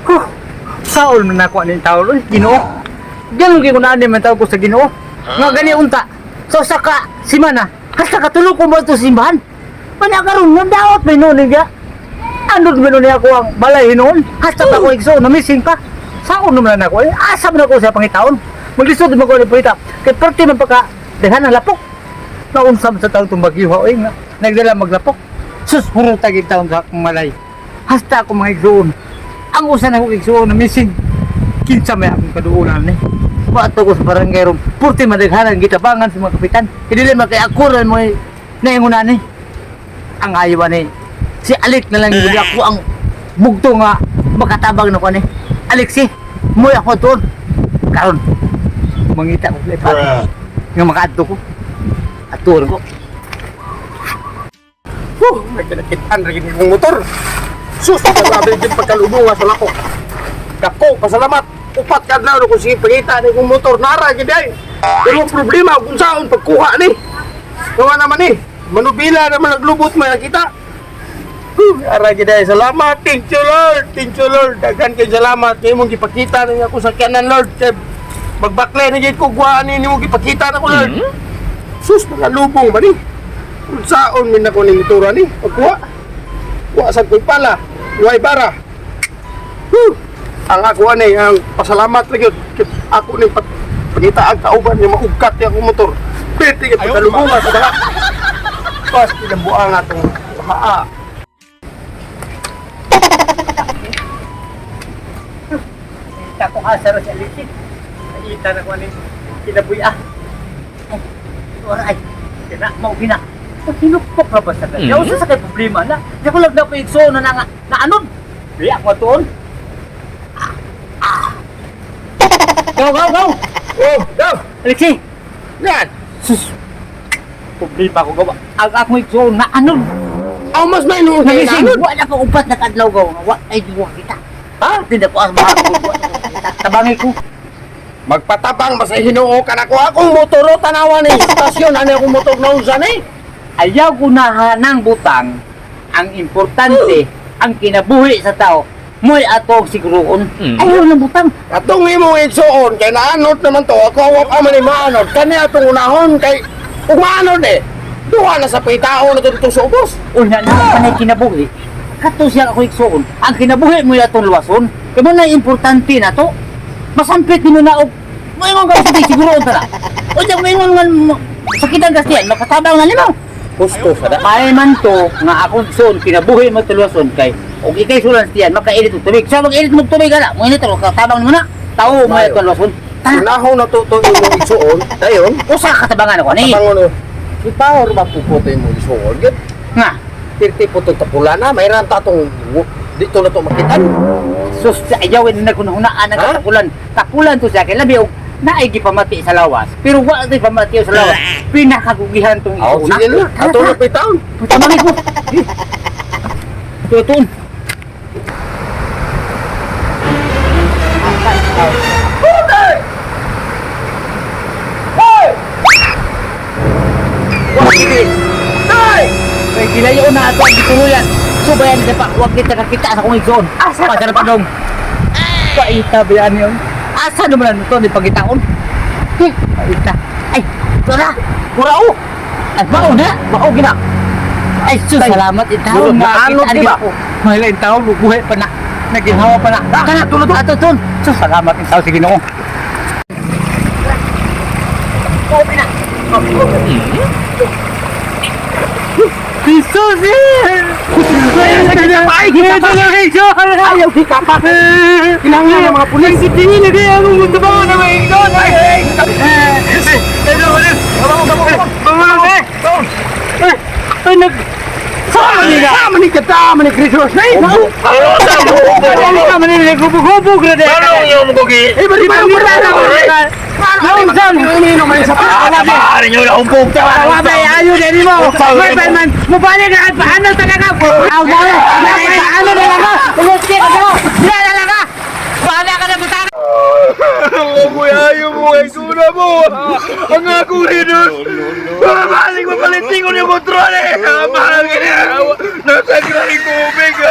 Huh, saol na nakuha ni tao ron, Ginoo. Diyan ko na man tao ko sa Ginoo. Nga gani unta. So saka si mana, hasta katulog ko mo ito simbahan. Manakaroon nga daot may noon niya. Ano naman niya ako ang balay noon? Hasta ako igso na missing pa. Saon naman na ako eh. Asa man ako sa pangitaon. Maglisod mo ko ni Purita. Kay perti man pagka dehan ang lapok. Naunsam sa taong tumbagyo ha nga. Nagdala maglapok. Sus puro tagig taon sa akong malay. Hasta ako mga igsoon. Ang usan ako igsoon na missing. Kinsa may akong kaduunan ni. Bato ko sa barangay ron. Purti madaghanan gitabangan sa mga kapitan. Hindi lang makaiakuran mo naingunan ni. Ang ayawan ni. Si Alik na lang yung ako ang bugto nga makatabang na ko ni. Alex mo ako doon. Karon mangita ko lepa. Nga makaadto ko. Atur ko. May kinakitaan rin yung motor. Sus, sabi din pagkalubong nga sa lako. Dako, pasalamat. Upat ka na kung sige pagkita ni kong motor. Nara, gede. Pero problema kung saan pagkuha ni. Gawa naman ni. Manubila naman naglubot may nakita. Ara gede, salamat. Thank you Lord. Thank you Lord. Dagan kayo salamat. Ngayon mong ipakita na ako sa kanan Lord. Magbakle na dyan ko guwaan ni mong ipakita na ko Lord. Sus, mga lubong ba ni? Kung saan min ako ng itura ni. Pagkuha. Kuha sa ko'y pala. Luay bara. Ang ako ani, ang pasalamat lagi. Ako ni pagkita ang kauban niya maugkat niya akong motor. Pwede ka pagkalubungan sa dala. Pas, pinambuang atong haa. Kita ko asa ro sa litik. Nakita na ko ni kinabuya. Oray. Kina mo gina. Tinukpok na ba sa kanya? Usa sa kay problema na. Di ko lang na paigso na anod. Biyak mo tuon. Go! Oh, go! Alexi! Yan! Sus! Problema ko gawa. Ang ako igso na anod. Ang mas may nung Nagising! Wala ka upat na kadlaw gawa. Wala ay diwa kita. Ha? Hindi ko as mahapon. Tabangi ko. Magpatabang basta hinuo ka na ko akong motor o tanawan ni stasyon ano akong motor na unsan eh. Ayaw ko na ng butang. Ang importante, ang kinabuhi sa tao, mo'y atong siguroon. Ayaw ng butang. Atong imong igsoon kay naanod naman to ako wa pa man ni maanod kani atong unahon kay umanod eh. Duha na sa pitao na dito sa ubos. Unya na kanay kinabuhi. Kato siya ako igsoon. Ang kinabuhi mo'y atong luwason. Kaya mo na importante na to. Masampit mo na og moingon ka sa siguroon ta na. O diyan moingon man sakitan kasi makatabang na nimo. Gusto sa da. May man to nga akong son kinabuhi mo tulwason kay og ikay sulan tiyan makainit og tubig. Sa mag-init mo tubig ana, mo init og katabang mo na. Tao mo ito tulwason. Unahon na to imong igsoon dayon Usa ka tabangan ako ni. tabangon no. Ipaor ba puputo imong igsoon gid? Nga. Tirti puto tapula na may ranta tong dito na to makitan. Sus ayawin na kunahunaan ang katapulan. Tapulan to siya kay labi og naigi pamati sa lawas. Pero wa tay pamati sa lawas. Pinakagugihan tong Aw sige na. Ato na pitaon. Tamang ko. Tutun. Kay gilayo na ato ang gituluyan. Subayan sa pakwag kita nakita sa kong igsoon. Asa pa sa padong. Paita biyan yun. Asa naman ito ni pagitaon? Paita. Ay, tura. Kurao. Ay, bao na. Bao gina. Ay, sus, salamat itaon. Ano di ba? Mahila itaon, bubuhay pa na. Naginhawa pa na. Kana, tulad ato ton. Sus, salamat itaon. Sige noong. Kopi na. Jesus! Ayaw di ka pa! Kailangan ng mga pulis! Tingin na kaya ang mundo ba na may ikon! Sama ni katama ni Christmas na ito. Sama ni gubog-gubog na din! Ano yung mugogi? Eh, bali ba mula na ko? Nausan! Uminom ay sa pagkakabari nyo na umpog ka. Wabay, ayaw din mo! May palman! Mubalik na kahit paano talaga! Aw, dahil! Paano talaga? Umusti ka daw! Diyan talaga! Bahala ka na butang! Kuya, ayaw mo ay suno. nga mo! Ang ako Linus! Balik mapalitin ko yung kontrol eh! Mahal ka niya! Nasa grahe ko, Omega!